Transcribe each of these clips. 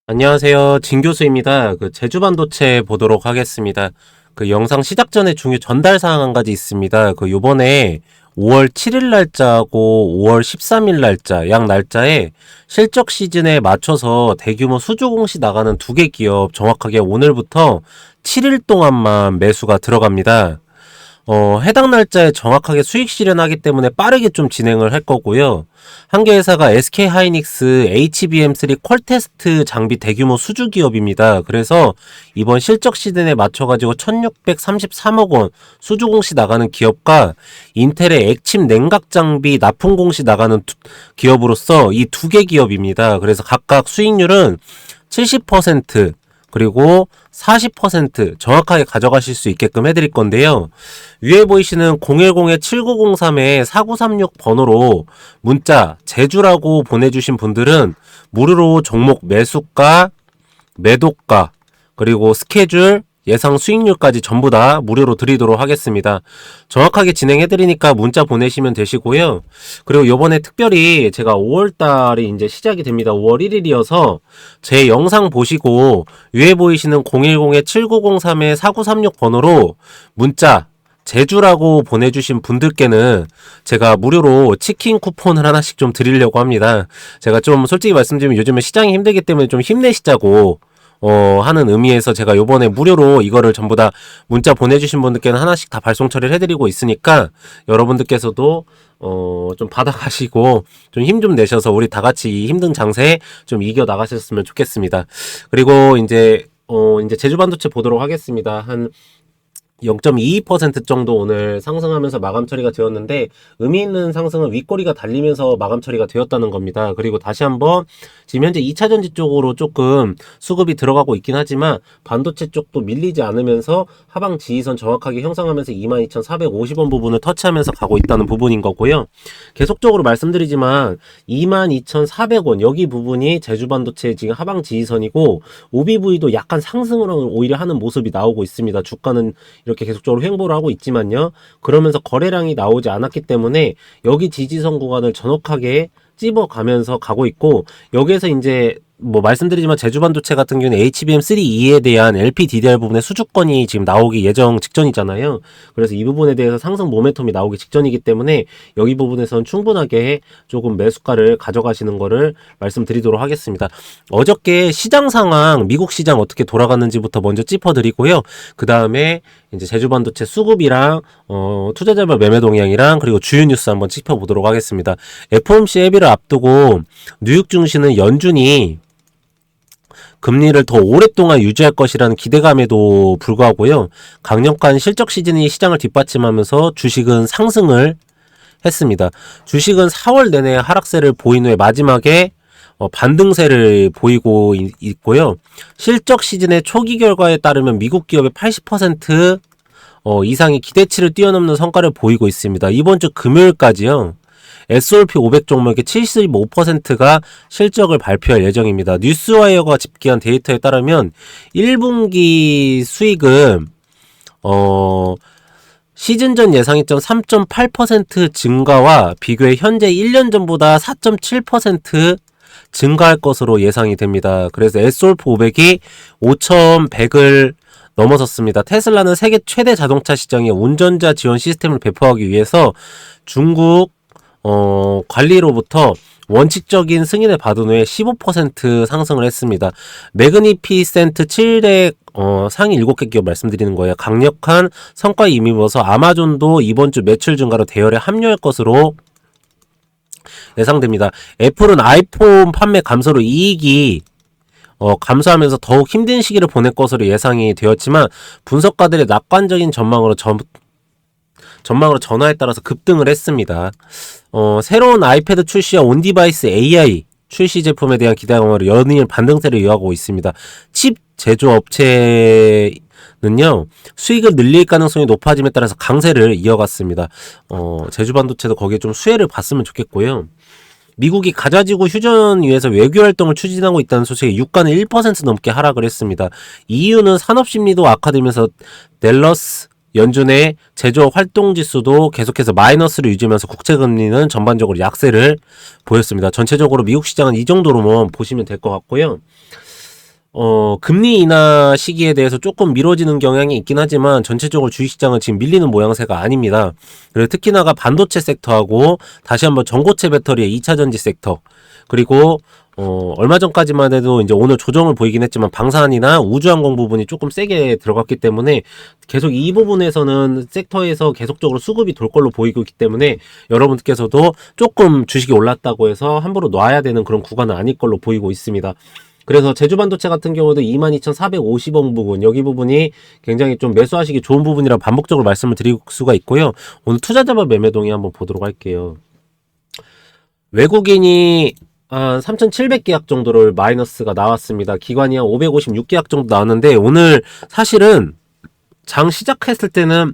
안녕하세요. 진 교수입니다. 제주 반도체 보도록 하겠습니다. 영상 시작 전에 중요 전달 사항 한 가지 있습니다. 요번에 5월 7일 날짜하고 5월 13일 날짜, 양 날짜에 실적 시즌에 맞춰서 대규모 수주 공시 나가는 두 개 기업 정확하게 오늘부터 7일 동안만 매수가 들어갑니다. 해당 날짜에 정확하게 수익 실현하기 때문에 빠르게 좀 진행을 할 거고요. 한 개 회사가 SK하이닉스 HBM3 퀄테스트 장비 대규모 수주 기업입니다. 그래서 이번 실적 시즌에 맞춰가지고 1633억 원 수주 공시 나가는 기업과 인텔의 액침 냉각 장비 납품 공시 나가는 기업으로서 이 두 개 기업입니다. 그래서 각각 수익률은 70% 그리고 40% 정확하게 가져가실 수 있게끔 해드릴 건데요. 위에 보이시는 010-7903-4936 번호로 문자 제주라고 보내주신 분들은 무료로 종목 매수가, 매도가, 그리고 스케줄, 예상 수익률까지 전부 다 무료로 드리도록 하겠습니다. 정확하게 진행해드리니까 문자 보내시면 되시고요. 그리고 요번에 특별히 제가 5월달이 이제 시작이 됩니다. 5월 1일이어서 제 영상 보시고 위에 보이시는 010-7903-4936 번호로 문자 제주라고 보내주신 분들께는 제가 무료로 치킨 쿠폰을 하나씩 좀 드리려고 합니다. 제가 좀 솔직히 말씀드리면 요즘에 시장이 힘들기 때문에 좀 힘내시자고 하는 의미에서 제가 요번에 무료로 이거를 전부 다 문자 보내주신 분들께는 하나씩 다 발송 처리를 해드리고 있으니까 여러분들께서도 좀 받아가시고 좀 힘 좀 내셔서 우리 다 같이 이 힘든 장세에 좀 이겨 나가셨으면 좋겠습니다. 그리고 이제 제주 반도체 보도록 하겠습니다. 한 0.22% 정도 오늘 상승하면서 마감 처리가 되었는데 의미 있는 상승은 윗꼬리가 달리면서 마감 처리가 되었다는 겁니다. 그리고 다시 한번 지금 현재 2차전지 쪽으로 조금 수급이 들어가고 있긴 하지만 반도체 쪽도 밀리지 않으면서 하방 지지선 정확하게 형성하면서 22,450원 부분을 터치하면서 가고 있다는 부분인 거고요. 계속적으로 말씀드리지만 22,400원 여기 부분이 제주 반도체의 지금 하방 지지선이고 OBV도 약간 상승을 오히려 하는 모습이 나오고 있습니다. 주가는 이렇게 계속적으로 횡보를 하고 있지만요. 그러면서 거래량이 나오지 않았기 때문에 여기 지지선 구간을 정확하게 찝어가면서 가고 있고 여기에서 이제 말씀드리지만 제주반도체 같은 경우는 HBM3E에 대한 LPDDR 부분의 수주권이 지금 나오기 예정 직전이잖아요. 그래서 이 부분에 대해서 상승 모멘텀이 나오기 직전이기 때문에 여기 부분에서는 충분하게 조금 매수가를 가져가시는 거를 말씀드리도록 하겠습니다. 어저께 시장 상황, 미국 시장 어떻게 돌아갔는지부터 먼저 짚어드리고요. 그 다음에 이제 제주반도체 수급이랑 투자자별 매매 동향이랑 그리고 주요 뉴스 한번 짚어보도록 하겠습니다. FOMC 회의를 앞두고 뉴욕 증시는 연준이 금리를 더 오랫동안 유지할 것이라는 기대감에도 불구하고요. 강력한 실적 시즌이 시장을 뒷받침하면서 주식은 상승을 했습니다. 주식은 4월 내내 하락세를 보인 후에 마지막에 반등세를 보이고 있고요. 실적 시즌의 초기 결과에 따르면 미국 기업의 80% 이상이 기대치를 뛰어넘는 성과를 보이고 있습니다. 이번 주 금요일까지요. S&P 500 종목의 75%가 실적을 발표할 예정입니다. 뉴스와이어가 집계한 데이터에 따르면 1분기 수익은 시즌 전 예상했던 3.8% 증가와 비교해 현재 1년 전보다 4.7% 증가할 것으로 예상이 됩니다. 그래서 S&P 500이 5,100을 넘어섰습니다. 테슬라는 세계 최대 자동차 시장에 운전자 지원 시스템을 배포하기 위해서 중국 관리로부터 원칙적인 승인을 받은 후에 15% 상승을 했습니다. 매그니피센트 7대 상위 7개 기업 말씀드리는 거예요. 강력한 성과에 힘입어서 아마존도 이번 주 매출 증가로 대열에 합류할 것으로 예상됩니다. 애플은 아이폰 판매 감소로 이익이 감소하면서 더욱 힘든 시기를 보낼 것으로 예상이 되었지만 분석가들의 낙관적인 전망으로 전화에 따라서 급등을 했습니다. 새로운 아이패드 출시와 온디바이스 AI 출시 제품에 대한 기대감으로 연일 반등세를 이어가고 있습니다. 칩 제조업체는요 수익을 늘릴 가능성이 높아짐에 따라서 강세를 이어갔습니다. 제주반도체도 거기에 좀 수혜를 봤으면 좋겠고요. 미국이 가자지구 휴전 위해서 외교 활동을 추진하고 있다는 소식에 유가는 1% 넘게 하락을 했습니다. 이유는 산업심리도 악화되면서 댈러스 연준의 제조업 활동 지수도 계속해서 마이너스를 유지하면서 국채금리는 전반적으로 약세를 보였습니다. 전체적으로 미국 시장은 이 정도로만 보시면 될 것 같고요. 금리 인하 시기에 대해서 조금 미뤄지는 경향이 있긴 하지만 전체적으로 주식시장은 지금 밀리는 모양새가 아닙니다. 그리고 특히나가 반도체 섹터하고 다시 한번 전고체 배터리의 2차전지 섹터, 그리고 얼마 전까지만 해도 이제 오늘 조정을 보이긴 했지만 방산이나 우주항공 부분이 조금 세게 들어갔기 때문에 계속 이 부분에서는 섹터에서 계속적으로 수급이 돌 걸로 보이고 있기 때문에 여러분들께서도 조금 주식이 올랐다고 해서 함부로 놔야 되는 그런 구간은 아닐 걸로 보이고 있습니다. 그래서 제주반도체 같은 경우도 22,450원 부분, 여기 부분이 굉장히 좀 매수하시기 좋은 부분이라 반복적으로 말씀을 드릴 수가 있고요. 오늘 투자자별 매매 동의 한번 보도록 할게요. 외국인이 한 3,700계약 정도를 마이너스가 나왔습니다. 기관이 한 556계약 정도 나왔는데 오늘 사실은 장 시작했을 때는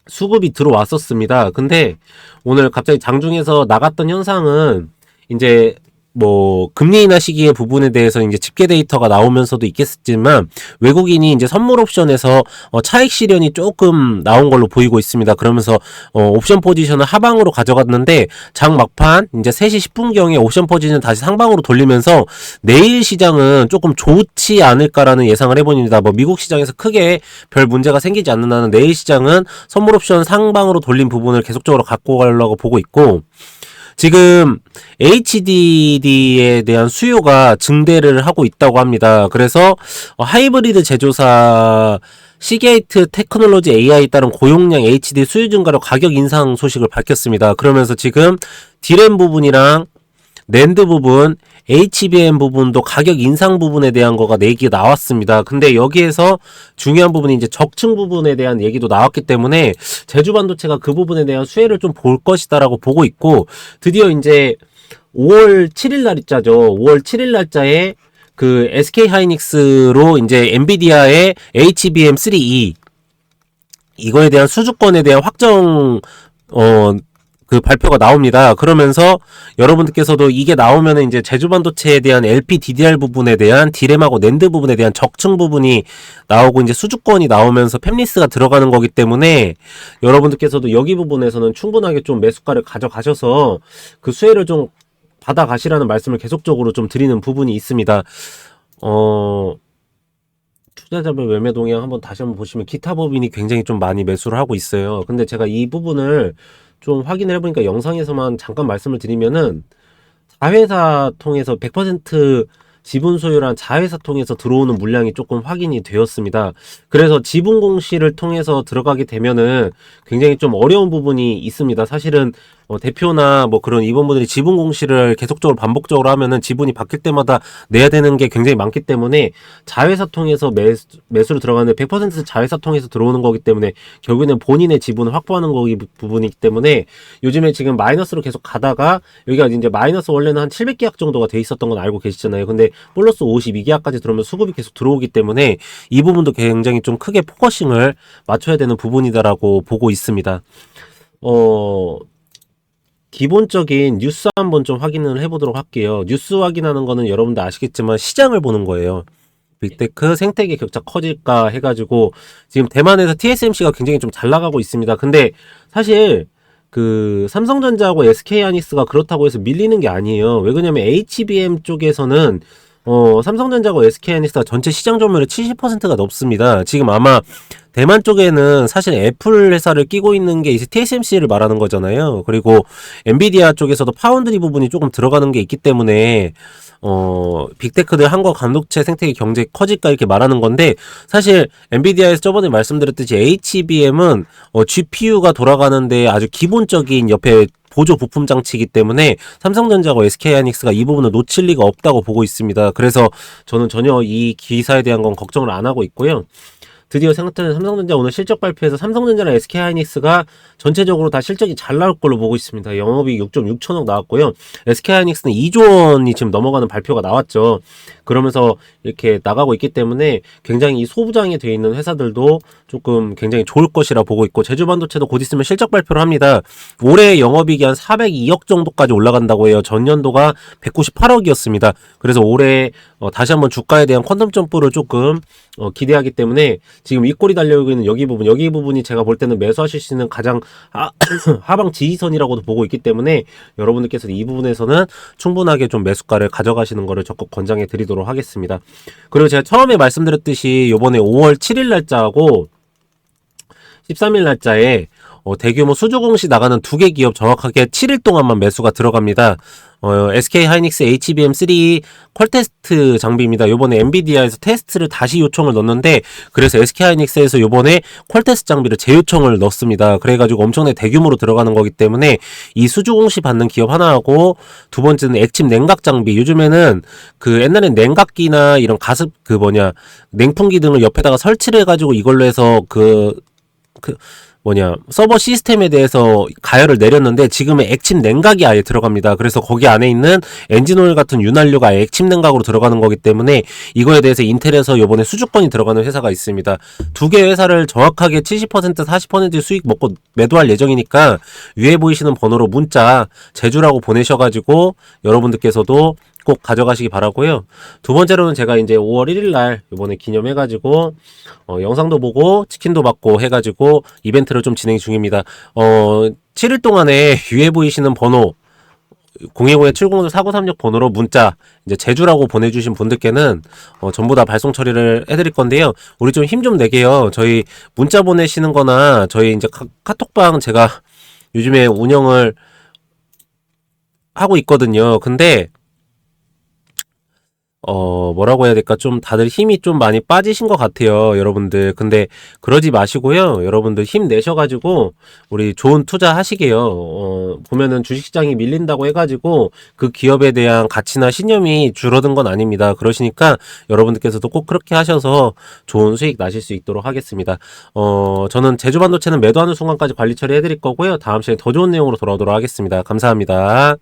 수급이 들어왔었습니다. 근데 오늘 갑자기 장중에서 나갔던 현상은 이제 뭐 금리 인하 시기의 부분에 대해서 이제 집계 데이터가 나오면서도 있겠지만 외국인이 이제 선물 옵션에서 차익 실현이 조금 나온 걸로 보이고 있습니다. 그러면서 옵션 포지션을 하방으로 가져갔는데 장 막판 이제 3시 10분경에 옵션 포지션을 다시 상방으로 돌리면서 내일 시장은 조금 좋지 않을까라는 예상을 해봅니다. 뭐 미국 시장에서 크게 별 문제가 생기지 않는 한은 내일 시장은 선물 옵션 상방으로 돌린 부분을 계속적으로 갖고 가려고 보고 있고, 지금 HDD에 대한 수요가 증대를 하고 있다고 합니다. 그래서 하이브리드 제조사 시게이트 테크놀로지 AI에 따른 고용량 HD 수요 증가로 가격 인상 소식을 밝혔습니다. 그러면서 지금 D램 부분이랑 낸드 부분, HBM 부분도 가격 인상 부분에 대한 거가 얘기가 나왔습니다. 근데 여기에서 중요한 부분이 이제 적층 부분에 대한 얘기도 나왔기 때문에 제주반도체가 그 부분에 대한 수혜를 좀 볼 것이다라고 보고 있고, 드디어 이제 5월 7일 날짜죠. 5월 7일 날짜에 그 SK 하이닉스로 이제 엔비디아의 HBM3E 이거에 대한 수주권에 대한 확정 그 발표가 나옵니다. 그러면서 여러분들께서도 이게 나오면은 이제 제주반도체에 대한 LPDDR 부분에 대한 D램하고 낸드 부분에 대한 적층 부분이 나오고 이제 수주권이 나오면서 팹리스가 들어가는 거기 때문에 여러분들께서도 여기 부분에서는 충분하게 좀 매수가를 가져가셔서 그 수혜를 좀 받아가시라는 말씀을 계속적으로 좀 드리는 부분이 있습니다. 투자자별 매매 동향 한번 다시 한번 보시면 기타 법인이 굉장히 좀 많이 매수를 하고 있어요. 근데 제가 이 부분을 좀 확인을 해보니까 영상에서만 잠깐 말씀을 드리면은 자회사 통해서 100% 지분 소유란 자회사 통해서 들어오는 물량이 조금 확인이 되었습니다. 그래서 지분 공시를 통해서 들어가게 되면은 굉장히 좀 어려운 부분이 있습니다. 사실은 대표나 뭐 그런 임원분들이 지분 공시를 계속적으로 반복적으로 하면은 지분이 바뀔 때마다 내야 되는 게 굉장히 많기 때문에 자회사 통해서 매수로 들어가는데 100% 자회사 통해서 들어오는 거기 때문에 결국에는 본인의 지분을 확보하는 거기 부분이기 때문에 요즘에 지금 마이너스로 계속 가다가 여기가 이제 마이너스 원래는 한 700계약 정도가 돼 있었던 건 알고 계시잖아요. 근데 플러스 52계약까지 들어오면 수급이 계속 들어오기 때문에 이 부분도 굉장히 좀 크게 포커싱을 맞춰야 되는 부분이다라고 보고 있습니다. 기본적인 뉴스 한번 좀 확인을 해보도록 할게요. 뉴스 확인하는 거는 여러분들 아시겠지만 시장을 보는 거예요. 빅테크 생태계 격차 커질까 해가지고 지금 대만에서 TSMC가 굉장히 좀 잘 나가고 있습니다. 근데 사실 그 삼성전자하고 SK하이닉스가 그렇다고 해서 밀리는 게 아니에요. 왜 그러냐면 HBM 쪽에서는 삼성전자하고 SK하이닉스가 전체 시장 점유율의 70%가 넘습니다. 지금 아마 대만 쪽에는 사실 애플 회사를 끼고 있는 게 이제 TSMC를 말하는 거잖아요. 그리고 엔비디아 쪽에서도 파운드리 부분이 조금 들어가는 게 있기 때문에 빅테크들 한국 반도체 생태계 경제 커질까 이렇게 말하는 건데, 사실 엔비디아에서 저번에 말씀드렸듯이 HBM은 GPU가 돌아가는데 아주 기본적인 옆에 보조 부품 장치이기 때문에 삼성전자와 SK하이닉스가 이 부분을 놓칠 리가 없다고 보고 있습니다. 그래서 저는 전혀 이 기사에 대한 건 걱정을 안 하고 있고요. 드디어 생각하는 삼성전자 오늘 실적 발표에서 삼성전자랑 SK하이닉스가 전체적으로 다 실적이 잘 나올 걸로 보고 있습니다. 영업이익 6.6천억 나왔고요. SK하이닉스는 2조 원이 지금 넘어가는 발표가 나왔죠. 그러면서 이렇게 나가고 있기 때문에 굉장히 이 소부장이 되어 있는 회사들도 조금 굉장히 좋을 것이라 보고 있고, 제주반도체도 곧 있으면 실적 발표를 합니다. 올해 영업이익이 한 402억 정도까지 올라간다고 해요. 전년도가 198억이었습니다. 그래서 올해 다시 한번 주가에 대한 퀀텀 점프를 조금 기대하기 때문에 지금 윗골이 달려오고 있는 여기 부분이 제가 볼 때는 매수하실 수 있는 가장 하방 지지선이라고도 보고 있기 때문에 여러분들께서 이 부분에서는 충분하게 좀 매수가를 가져가시는 거를 적극 권장해 드리도록 하겠습니다. 그리고 제가 처음에 말씀드렸듯이 요번에 5월 7일 날짜하고 13일 날짜에 대규모 수주 공시 나가는 두 개 기업 정확하게 7일 동안만 매수가 들어갑니다. SK 하이닉스 HBM3 퀄 테스트 장비입니다. 요번에 엔비디아에서 테스트를 다시 요청을 넣었는데 그래서 SK 하이닉스에서 요번에 퀄 테스트 장비를 재요청을 넣습니다. 그래가지고 엄청나게 대규모로 들어가는 거기 때문에 이 수주 공시 받는 기업 하나하고 두 번째는 액침 냉각 장비. 요즘에는 그 옛날엔 냉각기나 이런 가습 냉풍기 등을 옆에다가 설치를 해가지고 이걸로 해서 서버 시스템에 대해서 가열을 내렸는데 지금은 액침 냉각이 아예 들어갑니다. 그래서 거기 안에 있는 엔진오일 같은 윤활유가 아예 액침 냉각으로 들어가는 거기 때문에 이거에 대해서 인텔에서 요번에 수주권이 들어가는 회사가 있습니다. 두 개 회사를 정확하게 70% 40% 수익 먹고 매도할 예정이니까 위에 보이시는 번호로 문자 제주라고 보내셔가지고 여러분들께서도 꼭 가져가시기 바라고요. 두 번째로는 제가 이제 5월 1일 날 이번에 기념해가지고 영상도 보고 치킨도 받고 해가지고 이벤트를 좀 진행 중입니다. 7일 동안에 위에 보이시는 번호 010-700-4936 번호로 문자 이제 제주라고 보내주신 분들께는 전부 다 발송 처리를 해드릴 건데요. 우리 좀 힘 좀 내게요. 저희 문자 보내시는 거나 저희 이제 카톡방 제가 요즘에 운영을 하고 있거든요. 근데 뭐라고 해야 될까? 좀 다들 힘이 좀 많이 빠지신 것 같아요, 여러분들. 근데 그러지 마시고요. 여러분들 힘 내셔가지고 우리 좋은 투자 하시게요. 보면은 주식시장이 밀린다고 해가지고 그 기업에 대한 가치나 신념이 줄어든 건 아닙니다. 그러시니까 여러분들께서도 꼭 그렇게 하셔서 좋은 수익 나실 수 있도록 하겠습니다. 저는 제주반도체는 매도하는 순간까지 관리 처리해드릴 거고요. 다음 시간에 더 좋은 내용으로 돌아오도록 하겠습니다. 감사합니다.